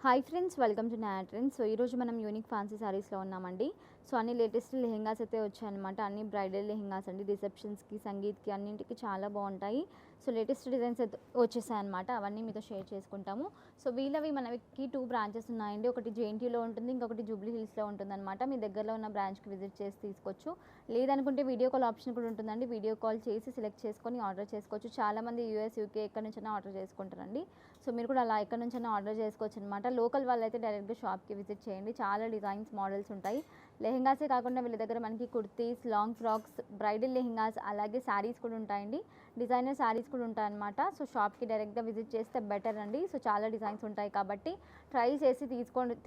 Hi friends, welcome to Naya Trends. So ఈరోజు మనం unique fancy శారీస్లో ఉన్నామండి. సో అన్ని లేటెస్ట్ లెహెంగాస్ అయితే వచ్చాయన్నమాట. అన్ని బ్రైడల్ లెహెంగాస్ అండి. రిసెప్షన్స్కి, సంగీత్కి అన్నింటికి చాలా బాగుంటాయి. సో లేటెస్ట్ డిజైన్స్ అయితే వచ్చేసాయన్నమాట. అవన్నీ మీతో షేర్ చేసుకుంటాము. సో వీళ్ళవి మనకి 2 బ్రాంచెస్ ఉన్నాయండి. ఒకటి జేఎన్టీయూలో ఉంటుంది, ఇంకొకటి జూబ్లీ హిల్స్లో ఉంటుందన్నమాట. మీ దగ్గరలో ఉన్న బ్రాంచ్కి విజిట్ చేసి తీసుకోవచ్చు. లేదనుకుంటే వీడియో కాల్ ఆప్షన్ కూడా ఉంటుందండి. వీడియో కాల్ చేసి సెలెక్ట్ చేసుకొని ఆర్డర్ చేసుకోవచ్చు. చాలామంది యూఎస్, యూకే ఎక్కడి నుంచైనా ఆర్డర్ చేసుకుంటారండి. సో మీరు కూడా అలా ఎక్కడి నుంచైనా ఆర్డర్ చేసుకోవచ్చు అనమాట. లోకల్ వాళ్ళైతే డైరెక్ట్గా షాప్కి విజిట్ చేయండి. చాలా డిజైన్స్, మోడల్స్ ఉంటాయి. లెహెంగాసే కాకుండా వీళ్ళ దగ్గర మనకి kurtis, long frocks, bridal lehengas, అలాగే శారీస్ కూడా ఉంటాయండి. డిజైనర్ శారీస్ కూడా ఉంటాయన్నమాట. సో షాప్కి డైరెక్ట్గా విజిట్ చేస్తే బెటర్ అండి. సో చాలా డిజైన్స్ ఉంటాయి కాబట్టి ట్రై చేసి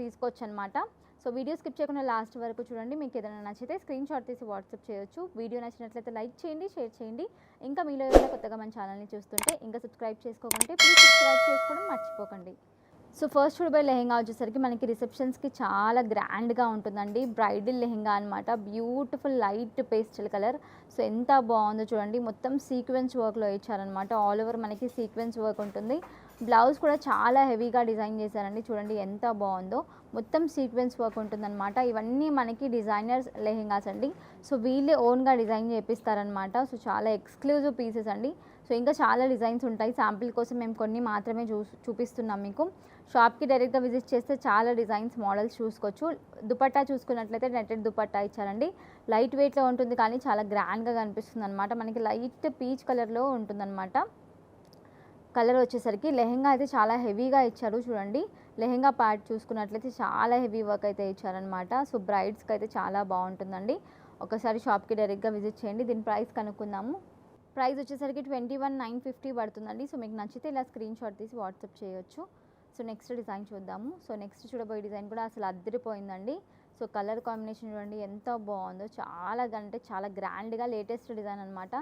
తీసుకోవచ్చు అనమాట. సో వీడియో స్కిప్ చేయకుండా లాస్ట్ వరకు చూడండి. మీకు ఏదైనా నచ్చితే స్క్రీన్ షాట్ తీసి వాట్సాప్ చేయొచ్చు. వీడియో నచ్చినట్లయితే లైక్ చేయండి, షేర్ చేయండి. ఇంకా మీలో ఎవరైనా కొత్తగా మన ఛానల్ని చూస్తుంటే ఇంకా సబ్స్క్రైబ్ చేసుకోకుంటే ప్లీజ్ సబ్స్క్రైబ్ చేసుకోవడం మర్చిపోకండి. సో ఫస్ట్ చూడబోయే లెహెంగా వచ్చేసరికి మనకి రిసెప్షన్స్కి చాలా గ్రాండ్గా ఉంటుందండి. బ్రైడల్ లెహెంగా అనమాట. Beautiful light pastel colour. So ఎంత బాగుందో చూడండి. మొత్తం సీక్వెన్స్ వర్క్లో ఇచ్చారనమాట. ఆల్ ఓవర్ మనకి సీక్వెన్స్ వర్క్ ఉంటుంది. బ్లౌజ్ కూడా చాలా హెవీగా డిజైన్ చేశారండి. చూడండి ఎంత బాగుందో. మొత్తం సీక్వెన్స్ వర్క్ ఉంటుందన్నమాట. ఇవన్నీ మనకి డిజైనర్స్ లెహెంగాస్ అండి. సో వీళ్ళే ఓన్గా డిజైన్ చేపిస్తారనమాట. సో చాలా ఎక్స్క్లూజివ్ పీసెస్ అండి. సో ఇంకా చాలా డిజైన్స్ ఉంటాయి. శాంపిల్ కోసం మేము కొన్ని మాత్రమే చూపిస్తున్నాం మీకు. షాప్కి డైరెక్ట్గా విజిట్ చేస్తే చాలా డిజైన్స్, మోడల్స్ చూసుకోవచ్చు. దుపట్టా చూసుకున్నట్లయితే నెట్టెడ్ దుపట్టా ఇచ్చారండి. లైట్ వెయిట్లో ఉంటుంది కానీ చాలా గ్రాండ్గా కనిపిస్తుంది అనమాట. మనకి లైట్ పీచ్ కలర్లో ఉంటుందన్నమాట. కలర్ వచ్చేసరికి లెహెంగా అయితే చాలా హెవీగా ఇచ్చారు. చూడండి లెహెంగా పార్ట్ చూసుకున్నట్లయితే చాలా హెవీ వర్క్ అయితే ఇచ్చారనమాట. సో బ్రైడ్స్కి అయితే చాలా బాగుంటుందండి. ఒకసారి షాప్కి డైరెక్ట్గా విజిట్ చేయండి. దీని ప్రైస్ కనుక్కుందాము. ప్రైస్ వచ్చేసరికి 21,950 పడుతుందండి. సో మీకు నచ్చితే ఇలా స్క్రీన్ షాట్ తీసి వాట్సాప్ చేయొచ్చు. సో నెక్స్ట్ డిజైన్ చూద్దాము. సో నెక్స్ట్ చూడబోయే డిజైన్ కూడా అసలు అద్దరిపోయిందండి. సో కలర్ కాంబినేషన్ చూడండి ఎంత బాగుందో. చాలా అంటే చాలా గ్రాండ్గా లేటెస్ట్ డిజైన్ అనమాట.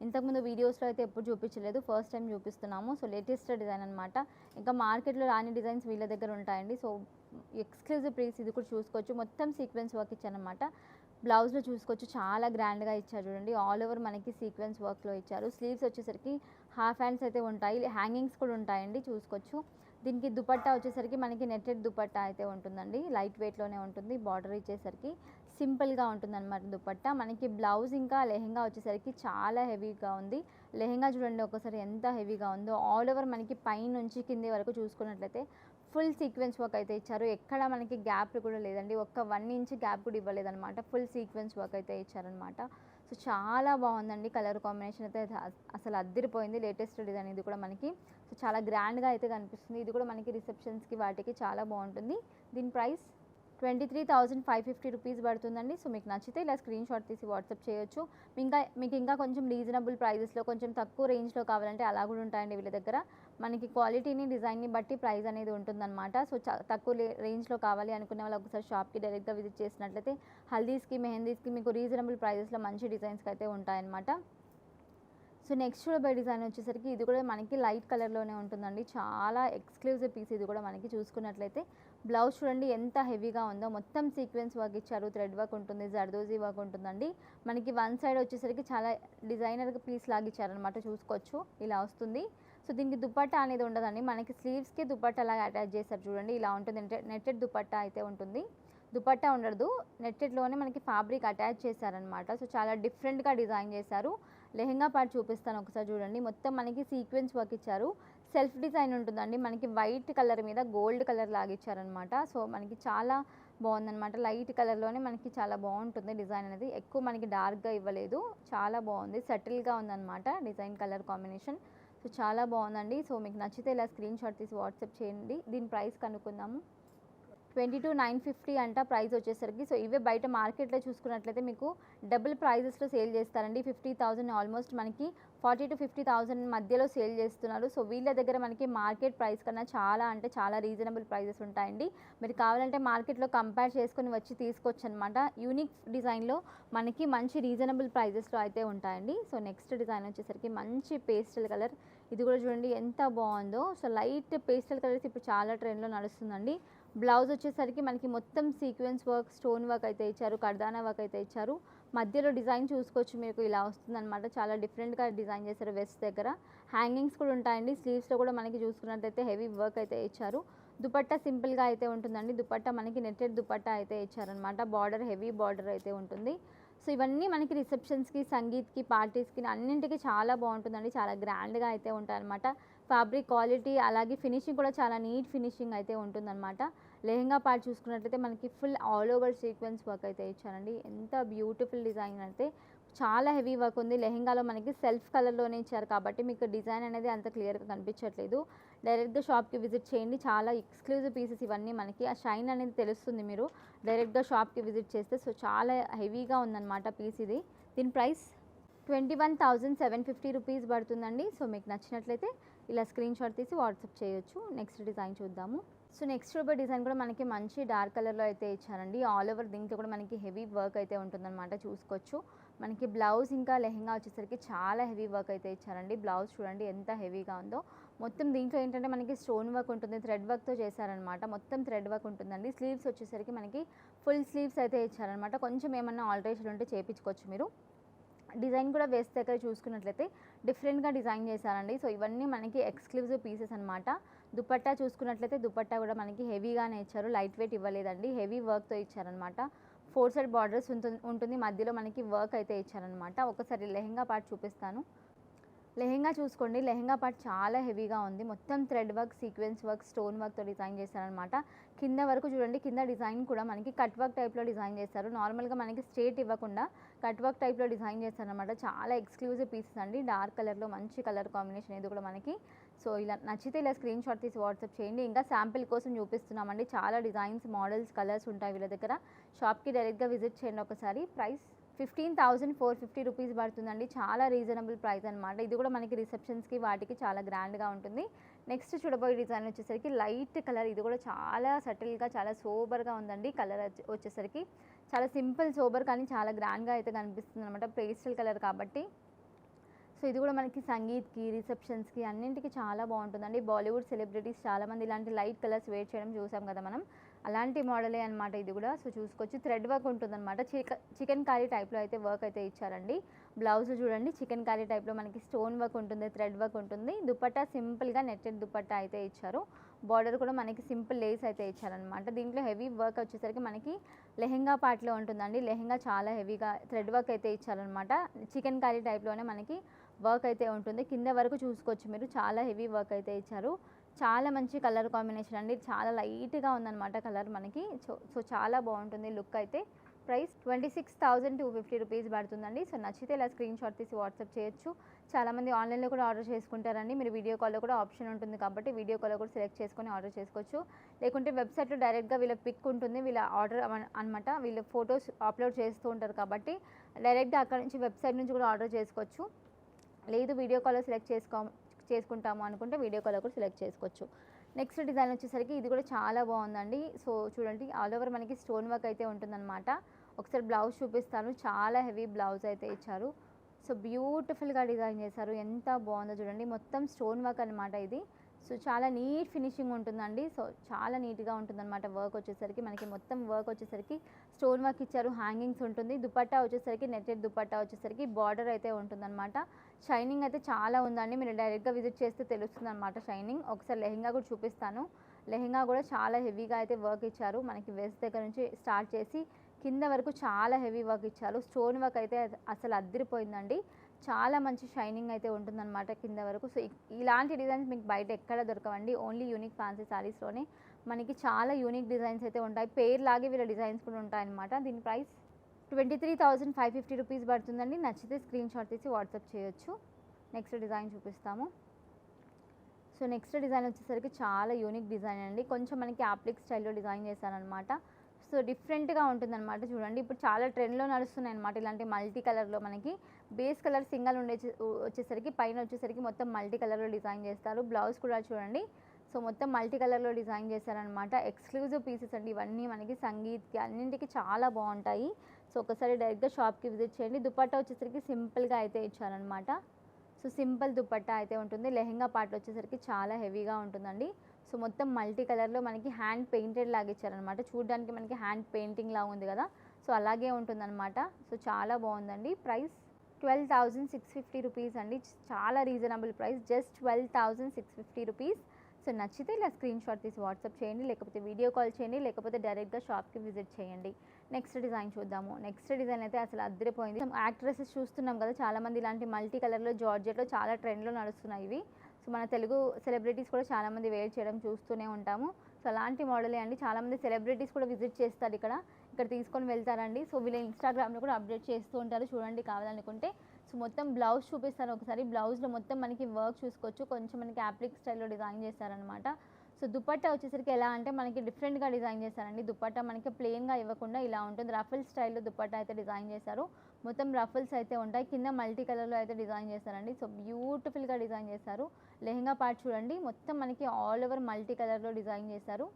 ఇంతకుముందు వీడియోస్లో అయితే ఎప్పుడు చూపించలేదు, ఫస్ట్ టైం చూపిస్తున్నాము. సో లేటెస్ట్ డిజైన్ అనమాట. ఇంకా మార్కెట్లో రాని డిజైన్స్ వీళ్ళ దగ్గర ఉంటాయండి. సో ఎక్స్క్లూజివ్ పీస్ ఇది కూడా చూసుకోవచ్చు. మొత్తం సీక్వెన్స్ వర్క్ ఇచ్చారనమాట. బ్లౌజ్లో చూసుకోవచ్చు చాలా గ్రాండ్గా ఇచ్చారు చూడండి. ఆల్ ఓవర్ మనకి సీక్వెన్స్ వర్క్లో ఇచ్చారు. స్లీవ్స్ వచ్చేసరికి హాఫ్ హ్యాండ్స్ అయితే ఉంటాయి. హ్యాంగింగ్స్ కూడా ఉంటాయండి, చూసుకోవచ్చు. దీనికి దుపట్టా వచ్చేసరికి మనకి నెట్టెడ్ దుపట్టా అయితే ఉంటుందండి. లైట్ వెయిట్లోనే ఉంటుంది. బార్డర్ ఇచ్చేసరికి సింపుల్గా ఉంటుందన్నమాట దుపట్టా. మనకి బ్లౌజ్ ఇంకా లెహెంగా వచ్చేసరికి చాలా హెవీగా ఉంది. లెహెంగా చూడండి ఒకసారి ఎంత హెవీగా ఉందో. ఆల్ ఓవర్ మనకి పై నుంచి కింది వరకు చూసుకున్నట్లయితే ఫుల్ సీక్వెన్స్ వర్క్ అయితే ఇచ్చారు. ఎక్కడ మనకి గ్యాప్ కూడా లేదండి. ఒక్క 1 ఇంచ్ గ్యాప్ కూడా ఇవ్వలేదన్నమాట. ఫుల్ సీక్వెన్స్ వర్క్ అయితే ఇచ్చారనమాట. సో చాలా బాగుందండి. కలర్ కాంబినేషన్ అయితే అసలు అద్దరిపోయింది. లేటెస్ట్ డిజైన్ ఇది కూడా మనకి. సో చాలా గ్రాండ్గా అయితే కనిపిస్తుంది. ఇది కూడా మనకి రిసెప్షన్స్కి వాటికి చాలా బాగుంటుంది. దీని ప్రైస్ 23,550 రూపీస్ పడుతుందండి. సో మీకు నచ్చితే ఇలా స్క్రీన్ షాట్ తీసి వాట్సాప్ చేయొచ్చు. మీకు ఇంకా కొంచెం రీజనబుల్ ప్రైజెస్లో, కొంచెం తక్కువ రేంజ్లో కావాలంటే అలా కూడా ఉంటాయండి వీళ్ళ దగ్గర. మనకి క్వాలిటీని, డిజైన్ని బట్టి ప్రైస్ అనేది ఉంటుందన్నమాట. సో తక్కువ రేంజ్లో కావాలి అనుకునే వాళ్ళు ఒకసారి షాప్కి డైరెక్ట్గా విజిట్ చేసినట్లయితే హల్దీస్కి, మెహందీస్కి మీకు రీజనబుల్ ప్రైజెస్లో మంచి డిజైన్స్కి అయితే ఉంటాయన్నమాట. సో నెక్స్ట్ చూడబోయే డిజైన్ వచ్చేసరికి ఇది కూడా మనకి లైట్ కలర్లోనే ఉంటుందండి. చాలా ఎక్స్క్లూజివ్ పీస్ ఇది కూడా మనకి. చూసుకున్నట్లయితే బ్లౌజ్ చూడండి ఎంత హెవీగా ఉందో. మొత్తం సీక్వెన్స్ వర్క్ ఇచ్చారు. థ్రెడ్ వర్క్ ఉంటుంది, జర్దోజీ వర్క్ ఉంటుందండి. మనకి వన్ సైడ్ వచ్చేసరికి చాలా డిజైనర్ పీస్ లాగా ఇచ్చారనమాట. చూసుకోవచ్చు ఇలా వస్తుంది. సో దీనికి దుపట్టా అనేది ఉండదండి. మనకి స్లీవ్స్కి దుపట్టా లాగా అటాచ్ చేస్తారు చూడండి. ఇలా ఉంటుంది. నెట్టెడ్ దుపట్టా అయితే ఉంటుంది. దుపట్టా ఉండదు, నెట్టెడ్లోనే మనకి ఫ్యాబ్రిక్ అటాచ్ చేశారనమాట. సో చాలా డిఫరెంట్గా డిజైన్ చేశారు. లెహెంగా పార్ట్ చూపిస్తాను ఒకసారి చూడండి. మొత్తం మనకి సీక్వెన్స్ వర్క్ ఇచ్చారు. సెల్ఫ్ డిజైన్ ఉంటుందండి. మనకి వైట్ కలర్ మీద గోల్డ్ కలర్ లాగా ఇచ్చారనమాట. సో మనకి చాలా బాగుందనమాట. లైట్ కలర్లోనే మనకి చాలా బాగుంటుంది డిజైన్ అనేది. ఎక్కువ మనకి డార్క్గా ఇవ్వలేదు. చాలా బాగుంది, సెటిల్గా ఉందన్నమాట డిజైన్, కలర్ కాంబినేషన్. సో చాలా బాగుందండి. సో మీకు నచ్చితే ఇలా స్క్రీన్ షాట్ తీసి వాట్సాప్ చేయండి. దీని ప్రైస్ కనుక్కుందాము. 22,950 అంట ప్రైస్ వచ్చేసరికి. సో ఇవే బయట మార్కెట్లో చూసుకున్నట్లయితే మీకు డబుల్ ప్రైజెస్లో సేల్ చేస్తారండి. 50,000 ఆల్మోస్ట్ మనకి 40,000 to 50,000 మధ్యలో సేల్ చేస్తున్నారు. సో వీళ్ళ దగ్గర మనకి మార్కెట్ ప్రైస్ కన్నా చాలా అంటే చాలా రీజనబుల్ ప్రైజెస్ ఉంటాయండి. మీరు కావాలంటే మార్కెట్లో కంపేర్ చేసుకొని వచ్చి తీసుకోవచ్చు అనమాట. యూనిక్ డిజైన్లో మనకి మంచి రీజనబుల్ ప్రైజెస్లో అయితే ఉంటాయండి. సో నెక్స్ట్ డిజైన్ వచ్చేసరికి మంచి పేస్టల్ కలర్. ఇది కూడా చూడండి ఎంత బాగుందో. సో లైట్ పేస్టల్ కలర్స్ ఇప్పుడు చాలా ట్రెండ్లో నడుస్తుందండి. బ్లౌజ్ వచ్చేసరికి మనకి మొత్తం సీక్వెన్స్ వర్క్, స్టోన్ వర్క్ అయితే ఇచ్చారు. కర్దానా వర్క్ అయితే ఇచ్చారు. మధ్యలో డిజైన్ చూసుకోవచ్చు, మీకు ఇలా వస్తుందన్నమాట. చాలా డిఫరెంట్గా డిజైన్ చేశారు. వెస్ట్ దగ్గర హ్యాంగింగ్స్ కూడా ఉంటాయండి. స్లీవ్స్లో కూడా మనకి చూసుకున్నట్లయితే హెవీ వర్క్ అయితే ఇచ్చారు. దుపట్టా సింపుల్‌గా అయితే ఉంటుందండి. దుపట్టా మనకి నెట్టెడ్ దుపట్టా అయితే ఇచ్చారనమాట. బార్డర్ హెవీ బార్డర్ అయితే ఉంటుంది. సో, ఇవన్నీ మనకి రిసెప్షన్స్‌కి, సంగీత్‌కి, పార్టీస్‌కి అన్నింటికి చాలా బావుంటుందండి. చాలా గ్రాండ్‌గా అయితే ఉంటాయన్నమాట. ఫ్యాబ్రిక్ క్వాలిటీ అలాగే ఫినిషింగ్ కూడా చాలా నీట్ ఫినిషింగ్ అయితే ఉంటుందన్నమాట. లెహెంగా పార్ట్ చూసుకున్నట్లయితే మనకి full all over sequence work అయితే ఇచ్చారండి. ఎంత బ్యూటిఫుల్ డిజైన్ అంటే చాలా హెవీ వర్క్ ఉంది. లెహెంగాలో మనకి సెల్ఫ్ కలర్‌లోనే ఇచ్చారు కాబట్టి మీకు డిజైన్ అనేది అంత క్లియర్‌గా కనిపించట్లేదు. డైరెక్ట్‌గా షాప్‌కి విజిట్ చేయండి. చాలా ఎక్స్‌క్లూజివ్ పీసెస్ ఇవన్నీ మనకి. ఆ షైన్ అనేది తెలుస్తుంది మీరు డైరెక్ట్‌గా షాప్‌కి విజిట్ చేస్తే. సో, చాలా హెవీగా ఉందన్నమాట పీస్ ఇది. దీని ప్రైస్ 21,750 రూపీస్ పడుతుందండి. సో, మీకు నచ్చినట్లయితే ఇలా స్క్రీన్‌షాట్ తీసి వాట్సాప్ చేయొచ్చు. నెక్స్ట్ డిజైన్ చూద్దాము. సో, నెక్స్ట్ చూపే డిజైన్ కూడా మనకి మంచి డార్క్ కలర్‌లో అయితే ఇచ్చారండి. ఆల్ ఓవర్ దీంట్లో కూడా మనకి హెవీ వర్క్ అయితే ఉంటుందన్నమాట చూసుకోవచ్చు. మనకి బ్లౌజ్ ఇంకా లెహెంగా వచ్చేసరికి చాలా హెవీ వర్క్ అయితే ఇచ్చారండి. బ్లౌజ్ చూడండి ఎంత హెవీగా ఉందో. మొత్తం దీంట్లో ఏంటంటే మనకి స్టోన్ వర్క్ ఉంటుంది. థ్రెడ్ వర్క్‌తో చేశారనమాట. మొత్తం థ్రెడ్ వర్క్ ఉంటుందండి. స్లీవ్స్ వచ్చేసరికి మనకి ఫుల్ స్లీవ్స్ అయితే ఇచ్చారనమాట. కొంచెం ఏమన్నా ఆల్టరేషన్ ఉంటే చేపించుకోవచ్చు మీరు. డిజైన్ కూడా వేస్ట్ దగ్గర చూసుకున్నట్లయితే డిఫరెంట్‌గా డిజైన్ చేశారండి. సో, ఇవన్నీ మనకి ఎక్స్‌క్లూజివ్ పీసెస్ అనమాట. దుపట్టా చూసుకున్నట్లయితే దుపట్టా కూడా మనకి హెవీగానే ఇచ్చారు. లైట్ వెయిట్ ఇవ్వలేదండి. హెవీ వర్క్‌తో ఇచ్చారనమాట. 4 సైడ్ బార్డర్స్ ఉంటుంది. మధ్యలో మనకి వర్క్ అయితే ఇచ్చారనమాట. ఒకసారి లెహెంగా పార్ట్ చూపిస్తాను. లెహెంగా చూసుకోండి. లెహెంగా పార్ట్ చాలా హెవీగా ఉంది. మొత్తం thread work, sequence work, stone వర్క్‌తో డిజైన్ చేశారనమాట. కింద వరకు చూడండి. కింద డిజైన్ కూడా మనకి కట్ వర్క్ టైప్‌లో డిజైన్ చేశారు. నార్మల్‌గా మనకి స్ట్రెయిట్ ఇవ్వకుండా కట్ వర్క్ టైప్‌లో డిజైన్ చేశారనమాట. చాలా ఎక్స్‌క్లూజివ్ పీసెస్ అండి. డార్క్ కలర్‌లో మంచి కలర్ కాంబినేషన్ ఇది కూడా మనకి. సో, ఇలా నచ్చితే ఇలా స్క్రీన్‌షాట్ తీసి వాట్సాప్ చేయండి. ఇంకా శాంపిల్ కోసం చూపిస్తున్నామండి. చాలా డిజైన్స్, మోడల్స్, కలర్స్ ఉంటాయి వీళ్ళ దగ్గర. షాప్‌కి డైరెక్ట్‌గా విజిట్ చేయండి ఒకసారి. ప్రైస్ 15,450 రూపీస్ పడుతుందండి. చాలా రీజనబుల్ ప్రైస్ అనమాట. ఇది కూడా మనకి రిసెప్షన్స్‌కి వాటికి చాలా గ్రాండ్‌గా ఉంటుంది. నెక్స్ట్ చూడబోయే డిజైన్ వచ్చేసరికి లైట్ కలర్. ఇది కూడా చాలా సటిల్‌గా, చాలా సోబర్‌గా ఉందండి. కలర్ వచ్చేసరికి చాలా సింపుల్, సోబర్ కానీ చాలా గ్రాండ్‌గా అయితే కనిపిస్తుందనమాట. పేస్టల్ కలర్ కాబట్టి. సో, ఇది కూడా మనకి సంగీత్‌కి, రిసెప్షన్స్‌కి అన్నింటికి చాలా బావుంటుందండి. బాలీవుడ్ సెలబ్రిటీస్ చాలామంది ఇలాంటి లైట్ కలర్స్ వేర్ చేయడం చూసాం కదా మనం. అలాంటి మోడలే అనమాట ఇది కూడా. సో, చూసుకోవచ్చు. థ్రెడ్ వర్క్ ఉంటుందనమాట. చికెన్ కారీ టైప్‌లో అయితే వర్క్ అయితే ఇచ్చారండి. బ్లౌజ్ చూడండి చికెన్ కారీ టైప్‌లో మనకి స్టోన్ వర్క్ ఉంటుంది, థ్రెడ్ వర్క్ ఉంటుంది. దుపట్టా సింపుల్‌గా నెట్టెడ్ దుపట్టా అయితే ఇచ్చారు. బార్డర్ కూడా మనకి సింపుల్ లేస్ అయితే ఇచ్చారనమాట. దీంట్లో హెవీ వర్క్ వచ్చేసరికి మనకి లెహెంగా పార్ట్‌లో ఉంటుందండి. లెహెంగా చాలా హెవీగా థ్రెడ్ వర్క్ అయితే ఇచ్చారనమాట. చికెన్ కారీ టైప్‌లోనే మనకి వర్క్ అయితే ఉంటుంది. కింద వరకు చూసుకోవచ్చు మీరు. చాలా హెవీ వర్క్ అయితే ఇచ్చారు. చాలా మంచి కలర్ కాంబినేషన్ అండి. చాలా లైట్‌గా ఉందనమాట కలర్ మనకి. సో, చాలా బావుంటుంది లుక్ అయితే. ప్రైస్ 26,250 రూపీస్ పడుతుందండి. సో, నచ్చితే ఇలా స్క్రీన్‌షాట్ తీసి వాట్సాప్ చేయొచ్చు. చాలామంది ఆన్‌లైన్‌లో కూడా ఆర్డర్ చేసుకుంటారండి. మీరు వీడియో కాల్‌లో కూడా ఆప్షన్ ఉంటుంది కాబట్టి వీడియో కాల్‌లో కూడా సెలెక్ట్ చేసుకొని ఆర్డర్ చేసుకోవచ్చు. లేకుంటే వెబ్‌సైట్‌లో డైరెక్ట్‌గా వీళ్ళ పిక్ ఉంటుంది. వీళ్ళ ఆర్డర్ అనమాట. వీళ్ళు ఫోటోస్ అప్‌లోడ్ చేస్తూ ఉంటారు కాబట్టి డైరెక్ట్‌గా అక్కడి నుంచి వెబ్‌సైట్ నుంచి కూడా ఆర్డర్ చేసుకోవచ్చు. లేదు వీడియో కాల్‌లో చేసుకుంటాము అనుకుంటే వీడియో కాల్‌లో కూడా సెలెక్ట్ చేసుకోవచ్చు. నెక్స్ట్ డిజైన్ వచ్చేసరికి ఇది కూడా చాలా బావుందండి. సో, చూడండి ఆల్ ఓవర్ మనకి స్టోన్ వర్క్ అయితే ఉంటుందన్నమాట. ఒకసారి బ్లౌజ్ చూపిస్తాను. చాలా హెవీ బ్లౌజ్ అయితే ఇచ్చారు. సో, బ్యూటిఫుల్‌గా డిజైన్ చేశారు. ఎంత బావుందో చూడండి. మొత్తం స్టోన్ వర్క్ అనమాట ఇది. సో, చాలా నీట్ ఫినిషింగ్ ఉంటుందండి. సో, చాలా నీట్‌గా ఉంటుందన్నమాట వర్క్ వచ్చేసరికి. మనకి మొత్తం వర్క్ వచ్చేసరికి స్టోన్ వర్క్ ఇచ్చారు. హ్యాంగింగ్స్ ఉంటుంది. దుపట్టా వచ్చేసరికి నెట్టెడ్ దుపట్టా వచ్చేసరికి బార్డర్ అయితే ఉంటుందన్నమాట. షైనింగ్ అయితే చాలా ఉందండి. మీరు డైరెక్ట్‌గా విజిట్ చేస్తే తెలుస్తుందన్నమాట షైనింగ్. ఒకసారి లెహెంగా కూడా చూపిస్తాను. లెహెంగా కూడా చాలా హెవీగా అయితే వర్క్ ఇచ్చారు. మనకి వెస్ట్ దగ్గర నుంచి స్టార్ట్ చేసి కింద వరకు చాలా హెవీ వర్క్ ఇచ్చారు. స్టోన్ వర్క్ అయితే అసలు అద్దిరిపోయిందండి. చాలా మంచి షైనింగ్ అయితే ఉంటుందన్నమాట కింద వరకు. సో, ఇలాంటి డిజైన్స్ మీకు బయట ఎక్కడ దొరకవండి. ఓన్లీ యూనిక్ ఫ్యాన్సీ శారీస్‌లోనే మనకి చాలా యూనిక్ డిజైన్స్ అయితే ఉంటాయి. పేర్ లాగే వీళ్ళ డిజైన్స్ కూడా ఉంటాయన్నమాట. దీని ప్రైస్ 23,550 రూపీస్ పడుతుందండి. నచ్చితే స్క్రీన్‌షాట్ తీసి వాట్సాప్ చేయొచ్చు. నెక్స్ట్ డిజైన్ చూపిస్తాము. సో, నెక్స్ట్ డిజైన్ వచ్చేసరికి చాలా యూనిక్ డిజైన్ అండి. కొంచెం మనకి యాప్లిక్ స్టైల్‌లో డిజైన్ చేశారనమాట. సో, డిఫరెంట్‌గా ఉంటుందన్నమాట. చూడండి ఇప్పుడు చాలా ట్రెండ్‌లో నడుస్తున్నాయన్నమాట. ఇలాంటి మల్టీ కలర్‌లో మనకి బేస్ కలర్ సింగల్ వచ్చేసరికి పైన వచ్చేసరికి మొత్తం మల్టీ కలర్‌లో డిజైన్ చేస్తారు. బ్లౌజ్ కూడా చూడండి. సో, మొత్తం మల్టీ కలర్‌లో డిజైన్ చేశారనమాట. ఎక్స్‌క్లూజివ్ పీసెస్ అండి ఇవన్నీ మనకి సంగీత్‌కి అన్నింటికి చాలా బావుంటాయి. సో, ఒకసారి డైరెక్ట్‌గా షాప్‌కి విజిట్ చేయండి. దుపట్టా వచ్చేసరికి సింపుల్‌గా అయితే ఇచ్చారనమాట. సో, సింపుల్ దుపట్టా అయితే ఉంటుంది. లెహెంగా పార్ట్ వచ్చేసరికి చాలా హెవీగా ఉంటుందండి. సో, మొత్తం మల్టీ కలర్‌లో మనకి హ్యాండ్ పెయింటెడ్ లాగా ఇచ్చారనమాట. చూడడానికి మనకి హ్యాండ్ పెయింటింగ్ లాగా ఉంది కదా! సో, అలాగే ఉంటుందన్నమాట. సో, చాలా బావుందండి. ప్రైస్ 12,650 రూపీస్ అండి. చాలా reasonable price. Just 12,650 rupees. So నచ్చితే ఇలా స్క్రీన్ షాట్ తీసి వాట్సాప్ చేయండి, లేకపోతే వీడియో కాల్ చేయండి, లేకపోతే డైరెక్ట్గా షాప్కి విజిట్ చేయండి. నెక్స్ట్ డిజైన్ చూద్దాము. నెక్స్ట్ డిజైన్ అయితే అసలు అద్దరిపోయింది. యాక్ట్రెసెస్ చూస్తున్నాం కదా, చాలామంది ఇలాంటి మల్టీ కలర్లో జార్జెట్లో చాలా ట్రెండ్లో నడుస్తున్నాయి ఇవి. సో మన తెలుగు సెలబ్రిటీస్ కూడా చాలామంది వేర్ చేయడం చూస్తూనే ఉంటాము. సో అలాంటి మోడలే అండి. చాలామంది సెలబ్రిటీస్ కూడా విజిట్ చేస్తారు ఇక్కడ తీసుకొని వెళ్తారండి. సో వీళ్ళ ఇన్స్టాగ్రామ్లో కూడా అప్డేట్ చేస్తూ ఉంటారు, చూడండి కావాలనుకుంటే. సో మొత్తం బ్లౌజ్ చూపిస్తాను ఒకసారి. బ్లౌజ్లో మొత్తం మనకి వర్క్ చూసుకోవచ్చు, కొంచెం మనకి యాప్లిక్ స్టైల్లో డిజైన్ చేశారనమాట. సో దుపట్టా వచ్చేసరికి ఎలా అంటే మనకి డిఫరెంట్గా డిజైన్ చేశారండి. దుపట్టా మనకి ప్లెయిన్గా ఇవ్వకుండా ఇలా ఉంటుంది, రఫుల్ స్టైల్లో దుపట్టా అయితే డిజైన్ చేశారు. మొత్తం రఫుల్స్ అయితే ఉంటాయి, కింద మల్టీ కలర్లో అయితే డిజైన్ చేశారండి. సో బ్యూటిఫుల్గా డిజైన్ చేశారు. లెహెంగా పార్ట్ చూడండి, మొత్తం మనకి ఆల్ ఓవర్ మల్టీ కలర్లో డిజైన్ చేశారు.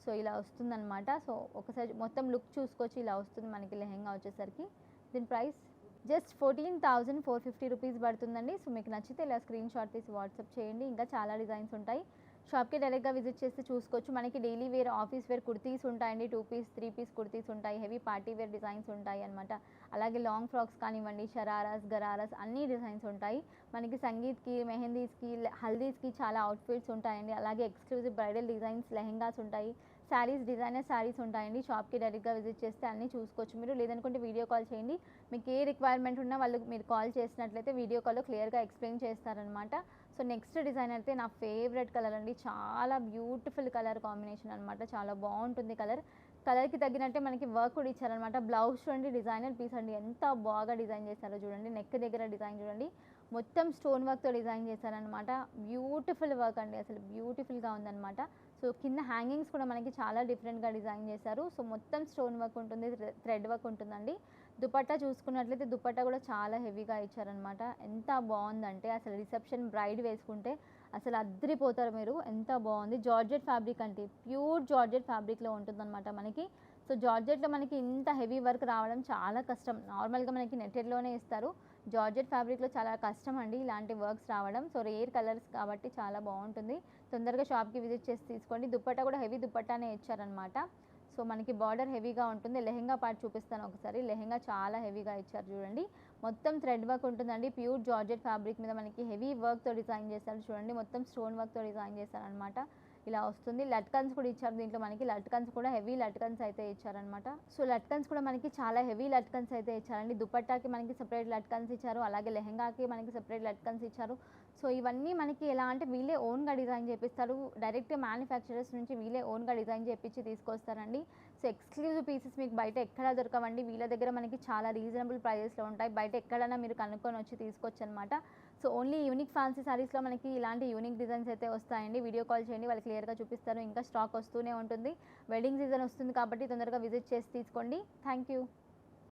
సో ఇలా వస్తుందన్నమాట. సో ఒకసారి మొత్తం లుక్ చూసుకోవచ్చు, ఇలా వస్తుంది మనకి లెహెంగా వచ్చేసరికి. దీని ప్రైస్ జస్ట్ 14,450 రూపీస్ పడుతుందండి. సో మీకు నచ్చితే ఇలా స్క్రీన్ షాట్ తీసి వాట్సాప్ చేయండి. ఇంకా చాలా డిజైన్స్ ఉంటాయి, షాప్కి డైరెక్ట్గా విజిట్ చేస్తే చూసుకోవచ్చు. మనకి daily wear, office wear kurtis ఉంటాయండి, 2 పీస్ 3 పీస్ కుర్తీస్ ఉంటాయి, హెవీ పార్టీ వేర్ డిజైన్స్ ఉంటాయి అనమాట. అలాగే లాంగ్ ఫ్రాక్స్ కానివ్వండి, షరారాస్, గరారాస్ అన్ని డిజైన్స్ ఉంటాయి. మనకి సంగీత్కి, మెహందీస్కి, హల్దీస్కి చాలా అవుట్ఫిట్స్ ఉంటాయండి. అలాగే ఎక్స్క్లూజివ్ బ్రైడల్ డిజైన్స్, లెహెంగాస్ ఉంటాయి, శారీస్, డిజైనర్ శారీస్ ఉంటాయండి. షాప్కి డైరెక్ట్గా విజిట్ చేస్తే అన్నీ చూసుకోవచ్చు మీరు. లేదనుకుంటే వీడియో కాల్ చేయండి, మీకు ఏ రిక్వైర్మెంట్ ఉన్నా మీరు కాల్ చేసినట్లయితే వీడియో కాల్లో క్లియర్గా ఎక్స్ప్లెయిన్ చేస్తారనమాట. సో నెక్స్ట్ డిజైన్ అయితే నా ఫేవరెట్ కలర్ అండి, చాలా బ్యూటిఫుల్ కలర్ కాంబినేషన్ అనమాట. చాలా బాగుంటుంది కలర్కి తగ్గినట్టే మనకి వర్క్ కూడా ఇచ్చారనమాట. బ్లౌజ్ చూడండి, డిజైనర్ పీస్ అండి, ఎంత బాగా డిజైన్ చేశారో చూడండి. నెక్ దగ్గర డిజైన్ చూడండి, మొత్తం స్టోన్ వర్క్తో డిజైన్ చేశారనమాట. బ్యూటిఫుల్ వర్క్ అండి, అసలు బ్యూటిఫుల్గా ఉందన్నమాట. సో కింద హ్యాంగింగ్స్ కూడా మనకి చాలా డిఫరెంట్గా డిజైన్ చేశారు. సో మొత్తం స్టోన్ వర్క్ ఉంటుంది, థ్రెడ్ వర్క్ ఉంటుందండి. దుపట్టా చూసుకున్నట్లయితే దుపట్టా కూడా చాలా హెవీగా ఇచ్చారనమాట. ఎంత బాగుందంటే అసలు రిసెప్షన్ బ్రైడ్ వేసుకుంటే అసలు అద్దరిపోతారు మీరు, ఎంత బాగుంది. జార్జెట్ ఫ్యాబ్రిక్ అంటే ప్యూర్ జార్జెట్ ఫ్యాబ్రిక్లో ఉంటుందన్నమాట మనకి. సో జార్జెట్లో మనకి ఇంత హెవీ వర్క్ రావడం చాలా కష్టం. నార్మల్గా మనకి నెట్టెడ్లోనే ఇస్తారు, జార్జెట్ ఫ్యాబ్రిక్లో చాలా కష్టం అండి ఇలాంటి వర్క్స్ రావడం. సో రేర్ కలర్స్ కాబట్టి చాలా బాగుంటుంది. తొందరగా షాప్కి విజిట్ చేసి తీసుకోండి. దుపట్టా కూడా హెవీ దుపట్టానే ఇచ్చారనమాట. సో మనకి బార్డర్ హెవీగా ఉంటుంది. లెహెంగా పార్ట్ చూపిస్తాను ఒకసారి. లెహెంగా చాలా హెవీగా ఇచ్చారు చూడండి, మొత్తం థ్రెడ్ వర్క్ ఉంటుందండి. ప్యూర్ జార్జెట్ ఫ్యాబ్రిక్ మీద మనకి హెవీ వర్క్తో డిజైన్ చేశారు చూడండి, మొత్తం స్టోన్ వర్క్తో డిజైన్ చేశారనమాట. ఇలా వస్తుంది. లట్కన్స్ కూడా ఇచ్చారు దీంట్లో మనకి. లట్కన్స్ కూడా హెవీ లట్కన్స్ అయితే ఇచ్చారనమాట. సో లట్కన్స్ కూడా మనకి చాలా హెవీ లట్కన్స్ అయితే ఇచ్చారండి. దుపట్టాకి మనకి సెపరేట్ లట్కన్స్ ఇచ్చారు, అలాగే లెహెంగాకి మనకి సెపరేట్ లట్కన్స్ ఇచ్చారు. సో ఇవన్నీ మనకి ఎలా అంటే వీళ్ళే ఓన్గా డిజైన్ చేపిస్తారు, డైరెక్ట్ మ్యానుఫ్యాక్చరర్స్ నుంచి వీళ్ళే ఓన్గా డిజైన్ చేపించి తీసుకొస్తారండి. సో ఎక్స్క్లూజివ్ పీసెస్ మీకు బయట ఎక్కడ దొరకవండి, వీళ్ళ దగ్గర మనకి చాలా రీజనబుల్ ప్రైజెస్లో ఉంటాయి. బయట ఎక్కడైనా మీరు కనుక్కొని వచ్చి తీసుకోవచ్చు అనమాట. సో ఓన్లీ యూనిక్ ఫ్యాన్సీ సారీస్లో మనకి ఇలాంటి యూనిక్ డిజైన్స్ అయితే వస్తాయండి. వీడియో కాల్ చేయండి, వాళ్ళు క్లియర్గా చూపిస్తారు. ఇంకా స్టాక్ వస్తూనే ఉంటుంది, వెడ్డింగ్ సీజన్ వస్తుంది కాబట్టి తొందరగా విజిట్ చేసి తీసుకోండి. Thank you.